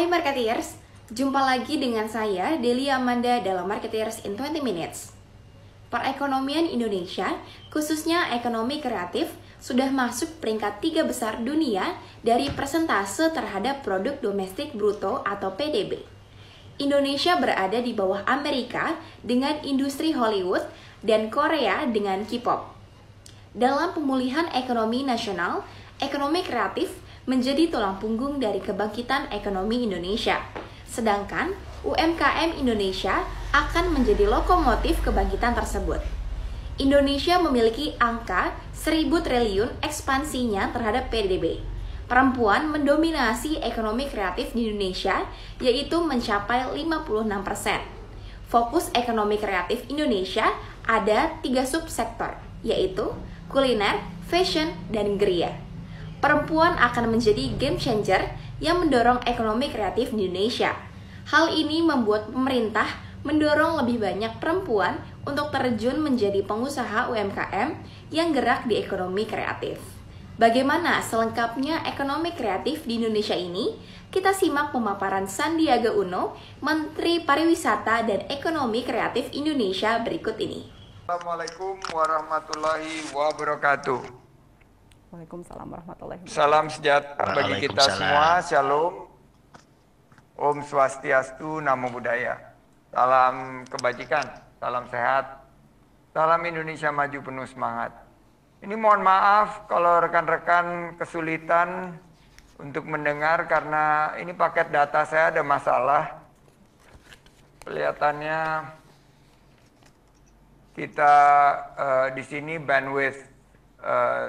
Marketeers, jumpa lagi dengan saya Delia Amanda dalam Marketeers in 20 Minutes. Perekonomian Indonesia, khususnya ekonomi kreatif, sudah masuk peringkat 3 besar dunia dari persentase terhadap produk domestik bruto atau PDB. Indonesia berada di bawah Amerika dengan industri Hollywood dan Korea dengan K-pop. Dalam pemulihan ekonomi nasional, ekonomi kreatif menjadi tulang punggung dari kebangkitan ekonomi Indonesia. Sedangkan UMKM Indonesia akan menjadi lokomotif kebangkitan tersebut. Indonesia memiliki angka 1.000 triliun ekspansinya terhadap PDB. Perempuan mendominasi ekonomi kreatif di Indonesia, yaitu mencapai 56%. Fokus ekonomi kreatif Indonesia ada 3 subsektor, yaitu kuliner, fashion, dan geria. Perempuan akan menjadi game changer yang mendorong ekonomi kreatif di Indonesia. Hal ini membuat pemerintah mendorong lebih banyak perempuan untuk terjun menjadi pengusaha UMKM yang gerak di ekonomi kreatif. Bagaimana selengkapnya ekonomi kreatif di Indonesia ini? Kita simak pemaparan Sandiaga Uno, Menteri Pariwisata dan Ekonomi Kreatif Indonesia berikut ini. Assalamualaikum warahmatullahi wabarakatuh. Waalaikumsalam warahmatullahi wabarakatuh. Salam sejahtera bagi kita semua. Shalom. Om Swastiastu, Namo Buddhaya. Salam kebajikan, salam sehat. Salam Indonesia maju penuh semangat. Ini mohon maaf kalau rekan-rekan kesulitan untuk mendengar karena ini paket data saya ada masalah. Kelihatannya kita di sini bandwidth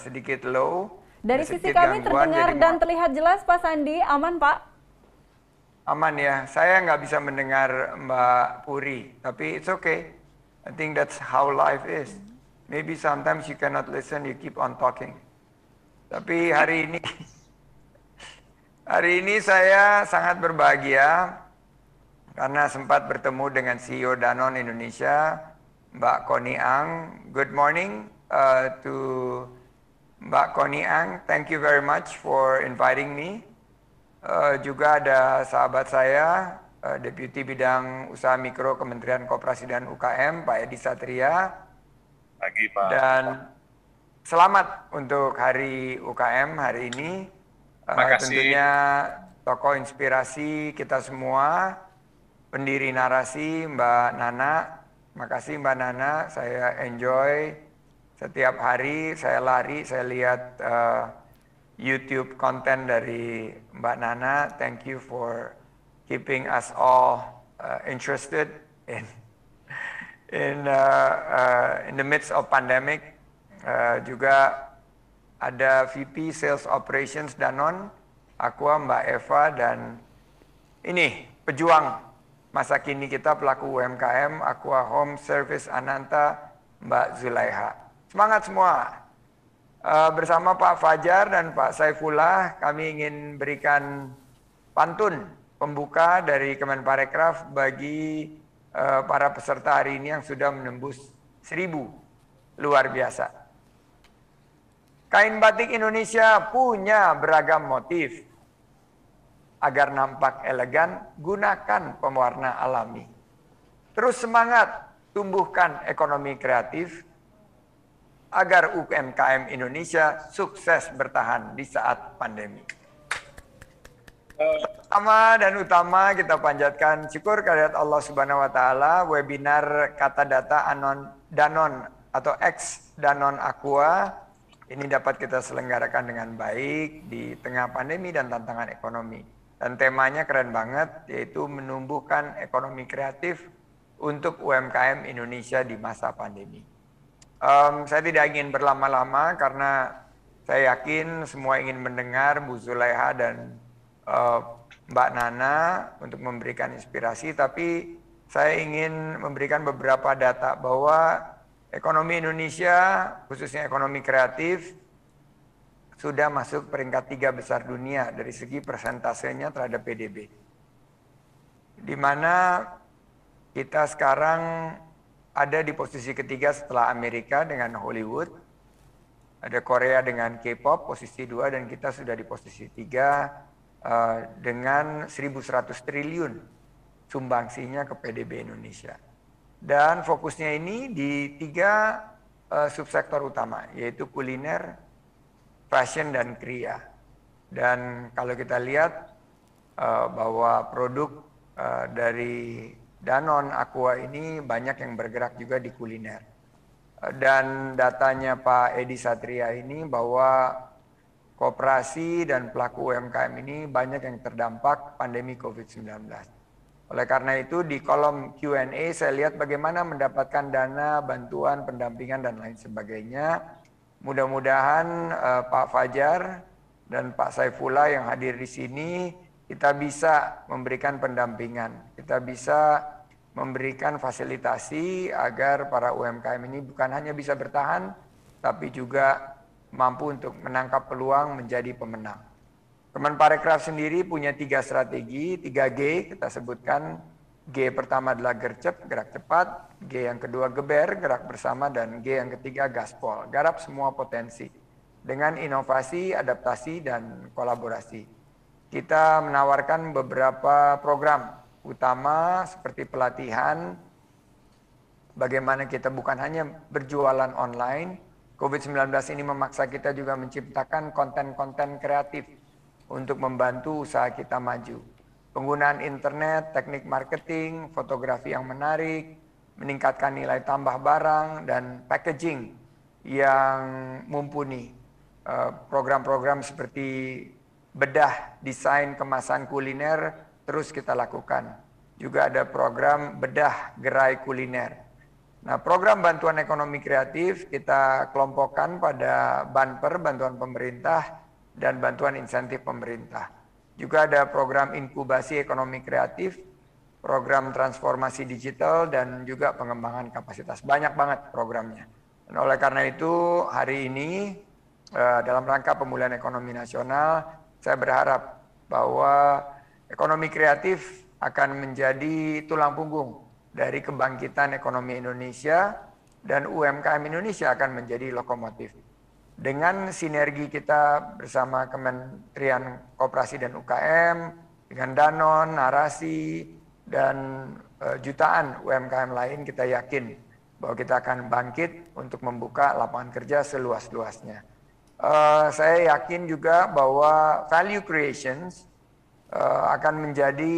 sedikit low. Dari sisi kami terdengar dan terlihat jelas Pak Sandi, aman Pak? Aman ya, saya nggak bisa mendengar Mbak Puri, tapi it's okay. I think that's how life is. Maybe sometimes you cannot listen, you keep on talking. Tapi hari ini saya sangat berbahagia karena sempat bertemu dengan CEO Danone Indonesia, Mbak Connie Ang. Good morning to Mbak Connie Ang. Thank you very much for inviting me. Juga ada sahabat saya, Deputi Bidang Usaha Mikro Kementerian Koperasi dan UKM, Pak Edi Satria. Pagi, Pak. Dan selamat untuk Hari UKM hari ini. Tentunya tokoh inspirasi kita semua, pendiri narasi Mbak Nana. Makasih Mbak Nana, saya enjoy setiap hari, saya lari, saya lihat YouTube konten dari Mbak Nana. Thank you for keeping us all interested in the midst of pandemic. Juga ada VP Sales Operations Danone, Aqua Mbak Eva, dan ini pejuang masa kini kita pelaku UMKM Aqua Home Service Ananta Mbak Zulaiha. Semangat semua. Bersama Pak Fajar dan Pak Saifullah, kami ingin berikan pantun pembuka dari Kemenparekraf bagi para peserta hari ini yang sudah menembus 1.000. Luar biasa. Kain batik Indonesia punya beragam motif. Agar nampak elegan, gunakan pewarna alami. Terus semangat, tumbuhkan ekonomi kreatif, agar UMKM Indonesia sukses bertahan di saat pandemi. Pertama dan utama kita panjatkan syukur kehadirat Allah Subhanahu wa taala. Webinar Kata Data Danone atau ex Danone Aqua ini dapat kita selenggarakan dengan baik di tengah pandemi dan tantangan ekonomi. Dan temanya keren banget, yaitu menumbuhkan ekonomi kreatif untuk UMKM Indonesia di masa pandemi. Saya tidak ingin berlama-lama karena saya yakin semua ingin mendengar Bu Zulaiha dan Mbak Nana untuk memberikan inspirasi, tapi saya ingin memberikan beberapa data bahwa ekonomi Indonesia, khususnya ekonomi kreatif, sudah masuk peringkat 3 besar dunia dari segi persentasenya terhadap PDB. Di mana kita sekarang ada di posisi ketiga setelah Amerika dengan Hollywood. Ada Korea dengan K-pop posisi 2 dan kita sudah di posisi 3. dengan 1.100 triliun sumbangsinya ke PDB Indonesia. Dan fokusnya ini di 3 subsektor utama, yaitu kuliner, fashion, dan kriya. Dan kalau kita lihat bahwa produk dari Danone Aqua ini banyak yang bergerak juga di kuliner. Dan datanya Pak Edi Satria ini bahwa koperasi dan pelaku UMKM ini banyak yang terdampak pandemi COVID-19. Oleh karena itu di kolom Q&A saya lihat bagaimana mendapatkan dana, bantuan, pendampingan, dan lain sebagainya. Mudah-mudahan Pak Fajar dan Pak Saifullah yang hadir di sini, kita bisa memberikan pendampingan. Kita bisa memberikan fasilitasi agar para UMKM ini bukan hanya bisa bertahan, tapi juga mampu untuk menangkap peluang menjadi pemenang. Kemenparekraf sendiri punya 3 strategi, 3G kita sebutkan. G pertama adalah gercep, gerak cepat. G yang kedua geber, gerak bersama. Dan G yang ketiga gaspol, garap semua potensi. Dengan inovasi, adaptasi, dan kolaborasi. Kita menawarkan beberapa program utama seperti pelatihan. Bagaimana kita bukan hanya berjualan online. COVID-19 ini memaksa kita juga menciptakan konten-konten kreatif untuk membantu usaha kita maju. Penggunaan internet, teknik marketing, fotografi yang menarik, meningkatkan nilai tambah barang, dan packaging yang mumpuni. Program-program seperti bedah desain kemasan kuliner terus kita lakukan. Juga ada program bedah gerai kuliner. Nah, program bantuan ekonomi kreatif kita kelompokkan pada BANPER, bantuan pemerintah, dan bantuan insentif pemerintah. Juga ada program inkubasi ekonomi kreatif, program transformasi digital, dan juga pengembangan kapasitas. Banyak banget programnya. Dan oleh karena itu hari ini dalam rangka pemulihan ekonomi nasional, saya berharap bahwa ekonomi kreatif akan menjadi tulang punggung dari kebangkitan ekonomi Indonesia, dan UMKM Indonesia akan menjadi lokomotif. Dengan sinergi kita bersama Kementerian Koperasi dan UKM, dengan Danone, Narasi, dan jutaan UMKM lain, kita yakin bahwa kita akan bangkit untuk membuka lapangan kerja seluas-luasnya. Saya yakin juga bahwa value creations akan menjadi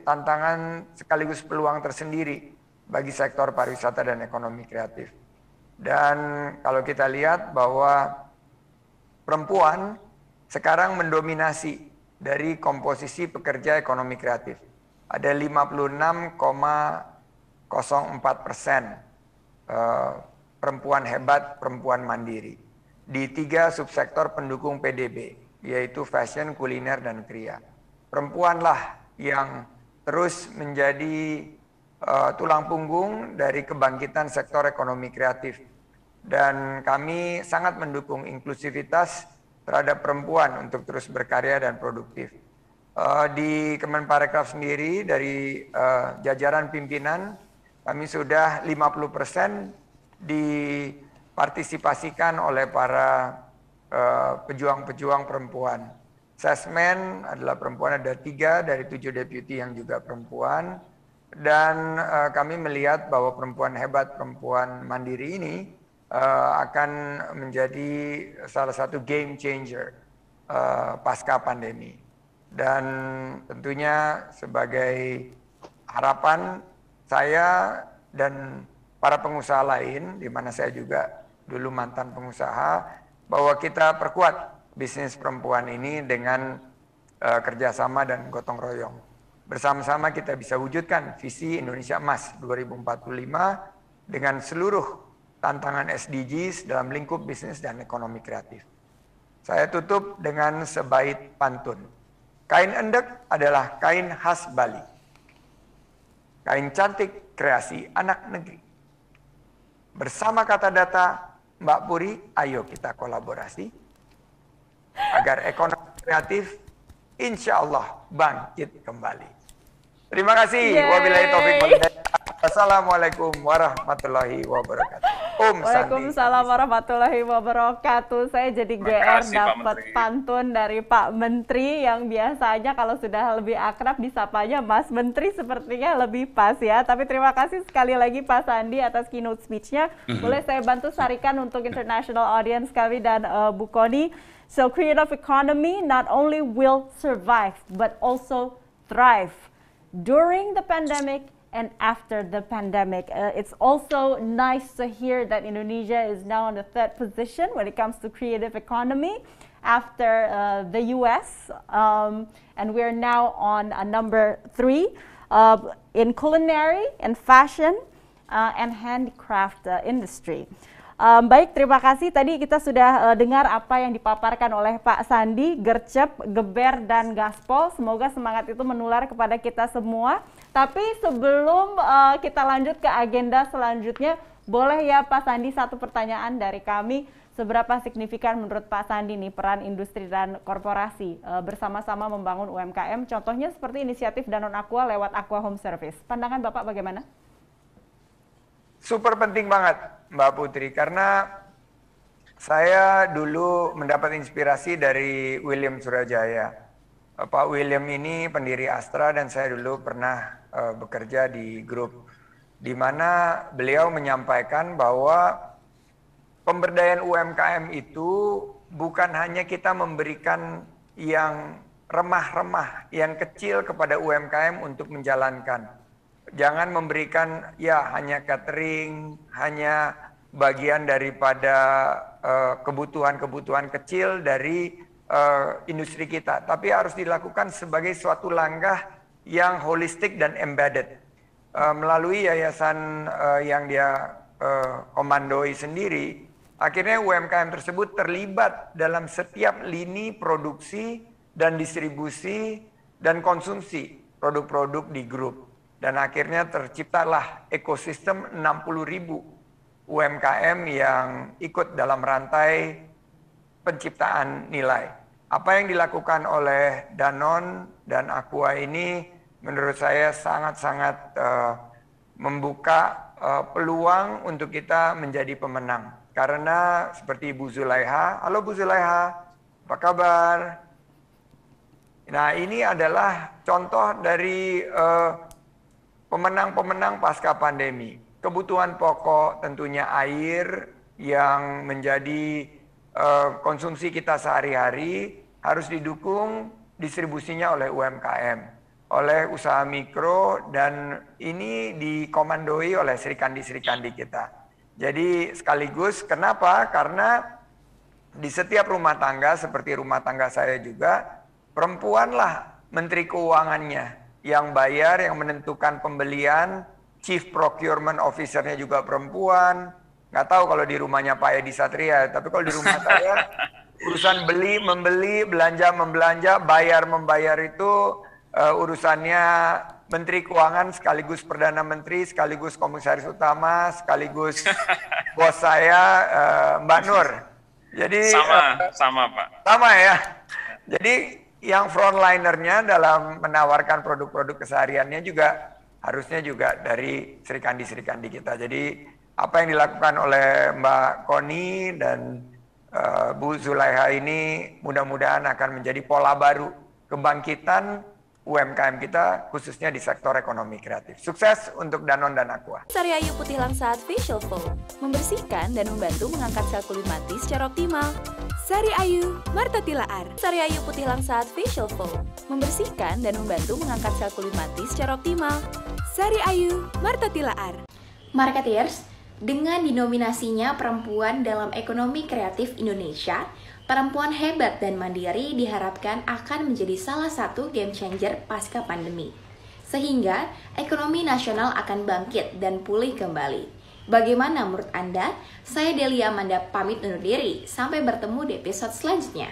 tantangan sekaligus peluang tersendiri bagi sektor pariwisata dan ekonomi kreatif. Dan kalau kita lihat bahwa perempuan sekarang mendominasi dari komposisi pekerja ekonomi kreatif. Ada 56,04% perempuan hebat, perempuan mandiri. Di 3 subsektor pendukung PDB, yaitu fashion, kuliner, dan kriya. Perempuanlah yang terus menjadi tulang punggung dari kebangkitan sektor ekonomi kreatif. Dan kami sangat mendukung inklusivitas terhadap perempuan untuk terus berkarya dan produktif. Di Kemenparekraf sendiri dari jajaran pimpinan, kami sudah 50% dipartisipasikan oleh para pejuang-pejuang perempuan. Sesmen adalah perempuan, ada 3 dari 7 deputi yang juga perempuan. Dan kami melihat bahwa perempuan hebat, perempuan mandiri ini akan menjadi salah satu game changer pasca pandemi. Dan tentunya sebagai harapan saya dan para pengusaha lain, di mana saya juga dulu mantan pengusaha, bahwa kita perkuat bisnis perempuan ini dengan kerjasama dan gotong royong. Bersama-sama kita bisa wujudkan visi Indonesia Emas 2045 dengan seluruh tantangan SDGs dalam lingkup bisnis dan ekonomi kreatif. Saya tutup dengan sebaik pantun. Kain endek adalah kain khas Bali. Kain cantik kreasi anak negeri. Bersama Kata Data, Mbak Puri, ayo kita kolaborasi agar ekonomi kreatif insya Allah bangkit kembali. Terima kasih. Wabillahi taufiq wal hidayah. Wassalamualaikum warahmatullahi wabarakatuh. Waalaikumsalam warahmatullahi wabarakatuh. Saya jadi GR dapat pantun dari Pak Menteri yang biasanya kalau sudah lebih akrab disapanya Mas Menteri, sepertinya lebih pas ya. Tapi terima kasih sekali lagi Pak Sandi atas keynote speech-nya. Boleh saya bantu sarikan untuk international audience kami dan Bu Kony. So creative economy not only will survive but also thrive during the pandemic and after the pandemic. It's also nice to hear that Indonesia is now on the third position when it comes to creative economy after the US, and we're now on number 3 in culinary and fashion and handicraft industry. Baik, terima kasih. Tadi kita sudah dengar apa yang dipaparkan oleh Pak Sandi, gercep, geber, dan gaspol. Semoga semangat itu menular kepada kita semua. Tapi sebelum kita lanjut ke agenda selanjutnya, boleh ya Pak Sandi satu pertanyaan dari kami. Seberapa signifikan menurut Pak Sandi nih peran industri dan korporasi bersama-sama membangun UMKM? Contohnya seperti inisiatif Danone Aqua lewat Aqua Home Service. Pandangan Bapak bagaimana? Super penting banget Mbak Putri, karena saya dulu mendapat inspirasi dari William Surajaya. Pak William ini pendiri Astra dan saya dulu pernah bekerja di grup di mana beliau menyampaikan bahwa pemberdayaan UMKM itu bukan hanya kita memberikan yang remah-remah, yang kecil kepada UMKM untuk menjalankan. Jangan memberikan ya hanya catering, hanya bagian daripada kebutuhan-kebutuhan kecil dari industri kita. Tapi harus dilakukan sebagai suatu langkah yang holistik dan embedded. Melalui yayasan yang dia komandoi sendiri, akhirnya UMKM tersebut terlibat dalam setiap lini produksi dan distribusi dan konsumsi produk-produk di grup. Dan akhirnya terciptalah ekosistem 60.000 UMKM yang ikut dalam rantai penciptaan nilai. Apa yang dilakukan oleh Danone dan Aqua ini menurut saya sangat-sangat membuka peluang untuk kita menjadi pemenang. Karena seperti Bu Zulaiha, halo Bu Zulaiha, apa kabar? Nah ini adalah contoh dari pemenang-pemenang pasca pandemi. Kebutuhan pokok tentunya air yang menjadi konsumsi kita sehari-hari harus didukung distribusinya oleh UMKM, oleh usaha mikro, dan ini dikomandoi oleh serikandi-serikandi kita. Jadi sekaligus kenapa? Karena di setiap rumah tangga seperti rumah tangga saya juga, perempuanlah menteri keuangannya yang bayar, yang menentukan pembelian, chief procurement officer-nya juga perempuan. Nggak tahu kalau di rumahnya Pak Edi Satria, tapi kalau di rumah saya urusan beli, membeli, belanja, membelanja, bayar, membayar itu urusannya Menteri Keuangan sekaligus Perdana Menteri, sekaligus Komisaris Utama, sekaligus bos saya Mbak Nur. Jadi sama Pak. Sama ya. Jadi yang frontlinernya dalam menawarkan produk-produk kesehariannya juga harusnya juga dari serikandi-serikandi kita. Jadi apa yang dilakukan oleh Mbak Kony dan Bu Zulaiha ini mudah-mudahan akan menjadi pola baru kebangkitan UMKM kita khususnya di sektor ekonomi kreatif. Sukses untuk Danone dan Aqua. Sari Ayu Putih Langsat Facial Foam membersihkan dan membantu mengangkat sel kulit mati secara optimal. Sari Ayu Marta Tilaar. Sari Ayu Putih Langsat Facial Foam membersihkan dan membantu mengangkat sel kulit mati secara optimal. Sari Ayu Marta Tilaar. Marketeers, dengan dinominasinya Perempuan dalam Ekonomi Kreatif Indonesia, perempuan hebat dan mandiri diharapkan akan menjadi salah satu game changer pasca pandemi. Sehingga ekonomi nasional akan bangkit dan pulih kembali. Bagaimana menurut Anda? Saya Delia Amanda pamit undur diri. Sampai bertemu di episode selanjutnya.